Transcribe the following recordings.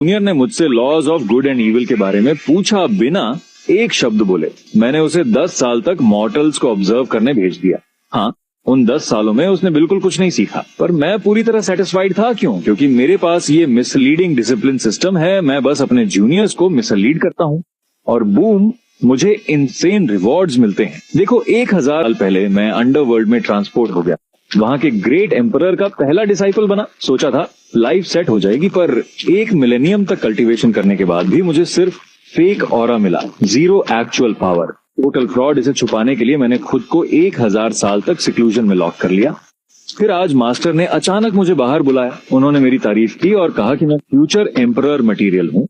Junior ने मुझसे laws of good and evil के बारे में पूछा बिना एक शब्द बोले मैंने उसे 10 साल तक मॉर्टल्स को ऑब्जर्व करने भेज दिया। हाँ, उन 10 सालों में उसने बिल्कुल कुछ नहीं सीखा, पर मैं पूरी तरह सेटिस्फाइड था। क्यों? क्योंकि मेरे पास ये मिसलीडिंग डिसिप्लिन सिस्टम है। मैं बस अपने जूनियर्स को मिसलीड करता हूँ और बूम, मुझे इनसेन रिवॉर्ड्स मिलते हैं। देखो, 1000 साल पहले मैं अंडरवर्ल्ड में ट्रांसपोर्ट हो गया, वहां के ग्रेट एम्परर का पहला डिसाइपल बना। सोचा था लाइफ सेट हो जाएगी, पर 1 मिलेनियम तक कल्टीवेशन करने के बाद भी मुझे सिर्फ फेक ऑरा मिला, zero actual power, total fraud. इसे छुपाने के लिए मैंने खुद को 1000 साल तक सिक्लूजन में लॉक कर लिया। फिर आज मास्टर ने अचानक मुझे बाहर बुलाया। उन्होंने मेरी तारीफ की और कहा कि मैं फ्यूचर एम्परर मटेरियल हूँ।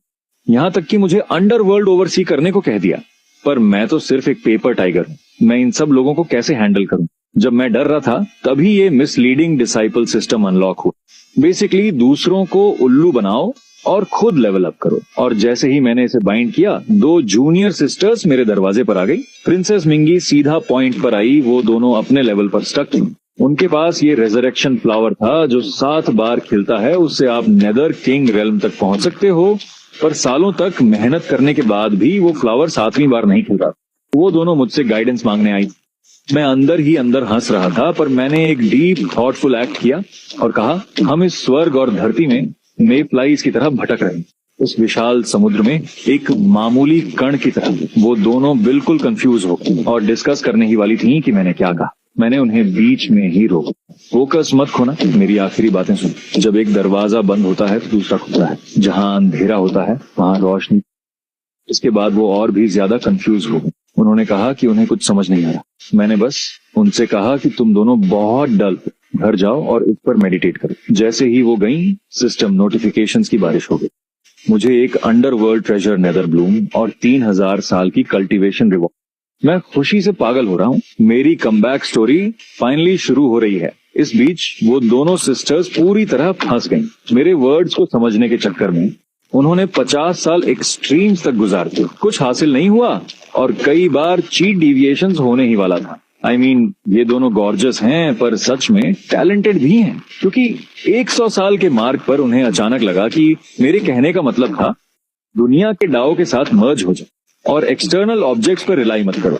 यहाँ तक कि मुझे अंडरवर्ल्ड ओवरसी करने को कह दिया। पर मैं तो सिर्फ एक पेपर टाइगर हूँ। मैं इन सब लोगों को कैसे हैंडल करूं? जब मैं डर रहा था तभी ये मिसलीडिंग डिसाइपल सिस्टम अनलॉक हुआ। बेसिकली दूसरों को उल्लू बनाओ और खुद लेवल अप करो। और जैसे ही मैंने इसे बाइंड किया, 2 जूनियर सिस्टर्स मेरे दरवाजे पर आ गई। प्रिंसेस मिंगी सीधा पॉइंट पर आई। वो दोनों अपने लेवल पर स्टक थी। उनके पास ये रेजरेक्शन फ्लावर था जो 7 बार खिलता है। उससे आप नेदर किंग रेल्म तक पहुंच सकते हो, पर सालों तक मेहनत करने के बाद भी वो फ्लावर 7वीं बार नहीं खिलता। वो दोनों मुझसे गाइडेंस मांगने आई। मैं अंदर ही अंदर हंस रहा था, पर मैंने एक डीप थॉटफुल एक्ट किया और कहा, हम इस स्वर्ग और धरती में मे फ्लाइज की तरह भटक रहे हैं, उस विशाल समुद्र में एक मामूली कण की तरह। वो दोनों बिल्कुल कंफ्यूज हो और डिस्कस करने ही वाली थी कि मैंने क्या कहा। मैंने उन्हें बीच में ही रोका। फोकस मत खोना, मेरी आखिरी बातें सुन। जब एक दरवाजा बंद होता है तो दूसरा खुलता है। जहां अंधेरा होता है वहां रोशनी। इसके बाद वो और भी ज्यादा कंफ्यूज हो गए। उन्होंने कहा कि उन्हें कुछ समझ नहीं आ रहा। मैंने बस उनसे कहा कि तुम दोनों बहुत डल हो, घर जाओ और इस पर मेडिटेट करो। जैसे ही वो गई, सिस्टम नोटिफिकेशंस की बारिश हो गई। मुझे एक अंडरवर्ल्ड ट्रेजर नेदर ब्लूम और 3000 साल की कल्टीवेशन रिवॉर्ड। मैं खुशी से पागल हो रहा हूँ। मेरी कमबैक स्टोरी फाइनली शुरू हो रही है। इस बीच वो दोनों सिस्टर्स पूरी तरह फंस गईं। मेरे वर्ड्स को समझने के चक्कर में उन्होंने 50 साल एक्सट्रीम्स तक गुजार दिए। कुछ हासिल नहीं हुआ और कई बार चीट डिविएशंस होने ही वाला था। I mean, ये दोनों गॉर्जस हैं, पर सच में टैलेंटेड भी हैं, क्योंकि 100 साल के मार्ग पर उन्हें अचानक लगा कि मेरे कहने का मतलब था दुनिया के डाओ के साथ मर्ज हो जाओ और एक्सटर्नल ऑब्जेक्ट्स पर रिलाई मत करो।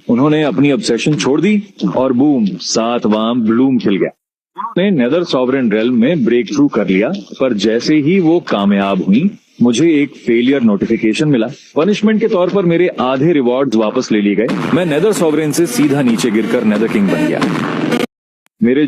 उन्होंने अपनी ऑब्सेशन छोड़ दी और बूम, 7वां ब्लूम खिल गया। ने नेदर सॉवरेन रेल्म में ब्रेक थ्रू कर लिया, पर जैसे ही वो कामयाब हुई, मुझे एक फेलियर नोटिफिकेशन मिला। पनिशमेंट के तौर पर मेरे आधे रिवॉर्ड्स वापस ले लिए गए। मैं नेदर सॉवरेन से सीधा नीचे गिरकर नेदर किंग बन गया। मेरे